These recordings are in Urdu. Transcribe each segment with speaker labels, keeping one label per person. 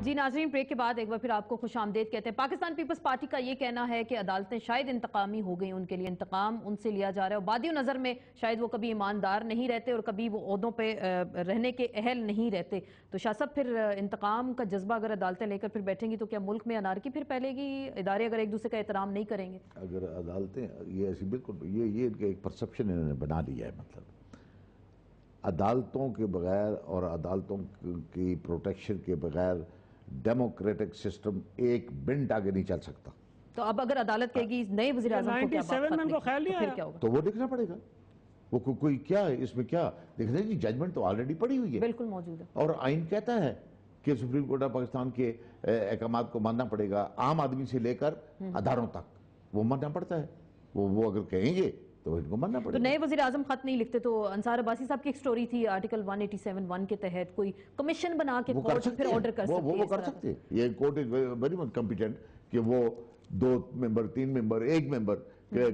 Speaker 1: جی ناظرین، بریک کے بعد ایک بار پھر آپ کو خوش آمدید کہتے ہیں۔ پاکستان پیپلز پارٹی کا یہ کہنا ہے کہ عدالتیں شاید انتقامی ہو گئی، ان کے لیے انتقام ان سے لیا جا رہا ہے، اور بادیوں نظر میں شاید وہ کبھی ایماندار نہیں رہتے اور کبھی وہ عہدوں پہ رہنے کے اہل نہیں رہتے۔ تو شاہ صاحب، پھر انتقام کا جذبہ اگر عدالتیں لے کر پھر بیٹھیں گی تو کیا ملک میں انارکی پھر پھیلے گی؟ ادارے اگر ایک دوسرے کا احترام نہیں کریں گے؟
Speaker 2: اگر عدالتیں یہ ایسی بالکل یہ ایک پرسپشن انہوں نے بنا لیا ہے، مطلب عدالتوں کے بغیر اور عدالتوں کی پروٹیکشن کے بغیر ڈیموکریٹک سسٹم ایک منٹ آگے نہیں چل سکتا۔
Speaker 1: تو اب اگر عدالت کہے گی نئے وزیر اعظم کو کیا بات
Speaker 2: تو وہ دیکھنا پڑے گا، وہ کوئی کیا ہے اس میں، کیا دیکھنا جی، ججمنٹ تو آلریڈی پڑی ہوئی ہے،
Speaker 1: بالکل موجود ہے،
Speaker 2: اور آئین کہتا ہے کہ سپریم کورٹ آف پاکستان کے احکامات کو ماننا پڑے گا، عام آدمی سے لے کر اداروں تک وہ ماننا پڑتا ہے۔ وہ اگر کہیں گے تو ان کو ماننا پڑے گا۔
Speaker 1: تو نئے وزیر اعظم خط نہیں لکھتے تو انصار عباسی صاحب کی ایک سٹوری تھی آرٹیکل 187(1) کے تحت کوئی کمیشن بنا کے کورٹ پھر آرڈر کر سکتے ہیں،
Speaker 2: وہ کر سکتے ہیں۔ یہ court is very much competent کہ وہ 2 ممبر 3 ممبر 1 ممبر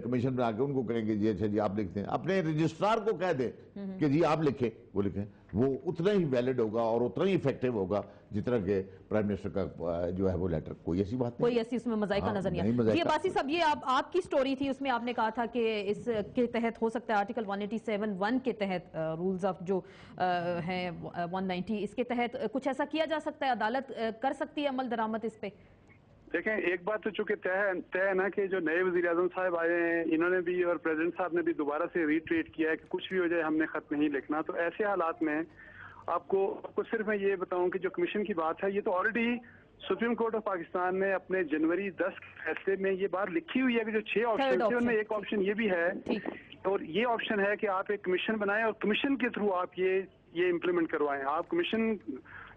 Speaker 2: کمیشن بنا کے ان کو کہیں گے جی اچھا جی آپ لکھتے ہیں، اپنے رجسٹرار کو کہہ دیں کہ جی آپ لکھیں، وہ لکھیں، وہ اتنا ہی ویلڈ ہوگا اور اتنا ہی افیکٹو ہوگا جتنا کہ پرائم منسٹر کا جو ہے وہ لیٹر۔ کوئی ایسی بات نہیں،
Speaker 1: کوئی ایسی اس میں مذائقہ نظر نہیں آیا۔ جی عباسی صاحب، یہ آپ کی سٹوری تھی، اس میں آپ نے کہا تھا کہ اس کے تحت ہو سکتا ہے آرٹیکل 187(1) کے تحت رولز آف جو ہیں 190، اس کے تحت کچھ ایسا کیا جا سکتا ہے، عدالت کر سکتی ہے عمل درآمد اس پہ؟
Speaker 3: دیکھیں، ایک بات تو چونکہ طے ہے نا کہ جو نئے وزیر اعظم صاحب آئے ہیں، انہوں نے بھی اور پریزیڈنٹ صاحب نے بھی دوبارہ سے ریٹریٹ کیا ہے کہ کچھ بھی ہو جائے ہم نے خط نہیں لکھنا۔ تو ایسے حالات میں آپ کو صرف میں یہ بتاؤں کہ جو کمیشن کی بات ہے، یہ تو already supreme court of Pakistan نے اپنے جنوری 10 کے فیصلے میں یہ بات لکھی ہوئی ہے کہ جو 6 آپشن تھے ان میں ایک آپشن یہ بھی ہے، اور یہ آپشن ہے کہ آپ ایک کمیشن بنائیں اور کمیشن کے تھرو آپ یہ امپلیمنٹ کروائیں۔ آپ کمیشن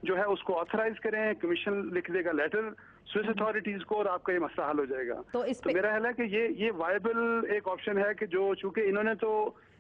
Speaker 3: جو ہے اس کو آتھرائز کریں، کمیشن لکھ دے گا لیٹر سوئس اتھارٹیز کو، اور آپ کا یہ مسئلہ حل ہو جائے گا۔ تو میرا خیال ہے کہ یہ وائبل ایک آپشن ہے کہ جو چونکہ انہوں نے تو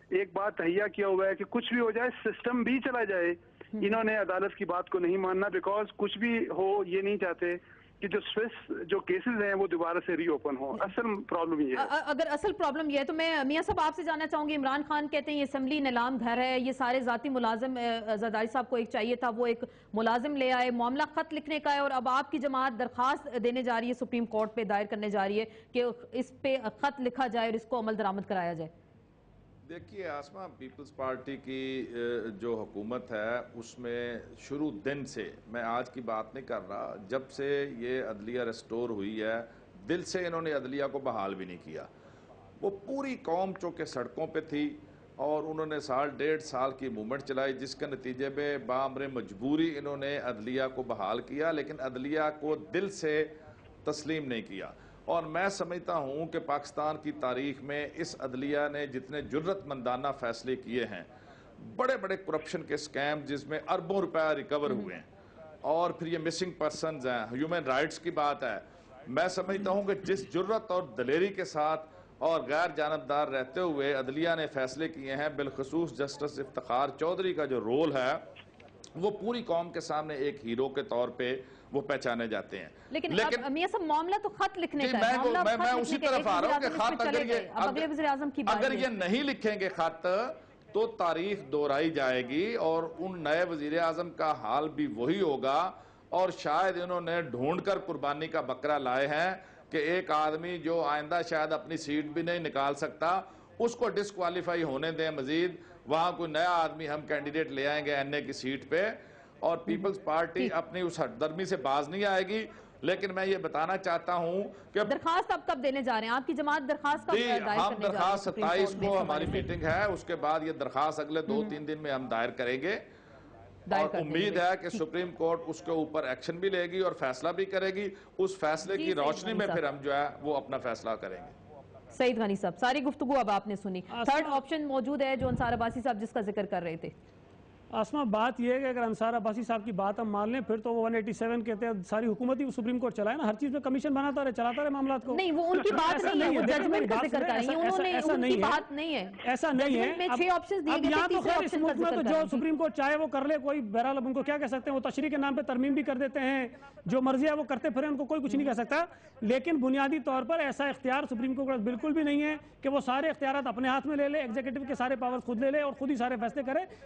Speaker 3: ایک بات تہیہ کیا ہوا ہے کہ کچھ بھی ہو جائے سسٹم بھی چلا جائے، انہوں نے عدالت کی بات کو نہیں ماننا، بیکاز کچھ بھی ہو یہ نہیں چاہتے کہ جو سوئس جو کیسز ہیں وہ دوبارہ سے ری اوپن ہوں۔ اصل پرابلم یہ ہے،
Speaker 1: اگر اصل پرابلم یہ ہے تو میں میاں صاحب آپ سے جاننا چاہوں گی، عمران خان کہتے ہیں یہ اسمبلی نیلام گھر ہے، یہ سارے ذاتی ملازم، زرداری صاحب کو ایک چاہیے تھا، وہ ایک ملازم لے آئے، معاملہ خط لکھنے کا ہے، اور اب آپ کی جماعت درخواست دینے جا رہی ہے، سپریم کورٹ پہ دائر کرنے جا رہی ہے کہ اس پہ خط لکھا جائے اور اس کو عمل درآمد کرایا جائے۔
Speaker 4: دیکھیے آسمہ، پیپلز پارٹی کی جو حکومت ہے اس میں شروع دن سے، میں آج کی بات نہیں کر رہا، جب سے یہ عدلیہ ریسٹور ہوئی ہے، دل سے انہوں نے عدلیہ کو بحال بھی نہیں کیا۔ وہ پوری قوم چونکہ سڑکوں پہ تھی اور انہوں نے 1.5 سال کی موومنٹ چلائی، جس کے نتیجے میں بامر مجبوری انہوں نے عدلیہ کو بحال کیا، لیکن عدلیہ کو دل سے تسلیم نہیں کیا۔ اور میں سمجھتا ہوں کہ پاکستان کی تاریخ میں اس عدلیہ نے جتنے جرت مندانہ فیصلے کیے ہیں، بڑے بڑے کرپشن کے سکیم جس میں اربوں روپے ریکور ہوئے ہیں، اور پھر یہ مسنگ پرسنز ہیں، ہیومن رائٹس کی بات ہے، میں سمجھتا ہوں کہ جس جرت اور دلیری کے ساتھ اور غیر جانبدار رہتے ہوئے عدلیہ نے فیصلے کیے ہیں، بالخصوص جسٹس افتخار چودھری کا جو رول ہے وہ پوری قوم کے سامنے ایک ہیرو کے طور پہ وہ پہچانے جاتے ہیں۔
Speaker 1: لیکن میاں صاحب، معاملہ تو خط لکھنے کا ہے،
Speaker 4: میں اسی طرف آ رہا ہوں کہ خط اگر یہ نہیں لکھیں گے خط تو تاریخ دہرائی جائے گی، اور ان نئے وزیر اعظم کا حال بھی وہی ہوگا، اور شاید انہوں نے ڈھونڈ کر قربانی کا بکرا لائے ہیں کہ ایک آدمی جو آئندہ شاید اپنی سیٹ بھی نہیں نکال سکتا، اس کو ڈسکوالیفائی ہونے دیں، مزید وہاں کوئی نیا آدمی ہم کینڈیڈیٹ لے آئیں گے این اے کی سیٹ پہ، اور پیپلز پارٹی اپنی اس ہٹ درمی سے باز نہیں آئے گی۔ لیکن میں یہ بتانا چاہتا ہوں کہ
Speaker 1: درخواست اب کب دینے جا رہے ہیں آپ کی جماعت؟ درخواست کب دائر کرنے جا رہے ہیں؟
Speaker 4: ہم درخواست 27 کو ہماری میٹنگ ہے، اس کے بعد یہ درخواست اگلے 2-3 دن میں ہم دائر کریں گے، اور امید ہے کہ سپریم کورٹ اس کے اوپر ایکشن بھی لے گی اور فیصلہ بھی کرے گی۔ اس فیصلے کی روشنی میں پھر ہم جو ہے وہ اپنا فیصلہ کریں گے۔
Speaker 1: سعید غنی صاحب، ساری گفتگو اب آپ نے سنی، تھرڈ آپشن موجود ہے جو انصار عباسی صاحب جس کا ذکر کر رہے تھے۔
Speaker 5: آسمہ، بات یہ ہے کہ اگر انصار عباسی صاحب کی بات ہم مان لیں پھر تو وہ 187 کے تحت ساری حکومت ہی سپریم کورٹ چلائے نا، ہر چیز میں کمیشن بناتا رہے، چلاتا رہے معاملات کو۔
Speaker 1: نہیں، وہ ان کی بات نہیں ہے، وہ ججمنٹ کا ذکر کر رہی ہیں، انہوں نے ان کی بات نہیں ہے،
Speaker 5: ایسا نہیں ہے۔
Speaker 1: ججمنٹ میں 6 آپشنز دیے گئے تھے، تیسرے آپشن کا ذکر کر رہی ہیں۔
Speaker 5: جو سپریم کورٹ چاہے وہ کر لے، کوئی بہرحال اب ان کو کیا کہہ سکتے ہیں، وہ تشریح کے نام پہ ترمیم بھی کر دیتے ہیں، جو مرضی ہے وہ کرتے پھریں، ان کو کوئی کچھ نہیں کہہ سکتا۔ لیکن بنیادی طور پر ایسا اختیار سپریم کورٹ بالکل بھی نہیں ہے کہ وہ سارے اختیارات اپنے ہاتھ میں لے لے، ایگزیکٹو کے سارے پاورز خود لے لے اور خود ہی سارے فیصلے کرے،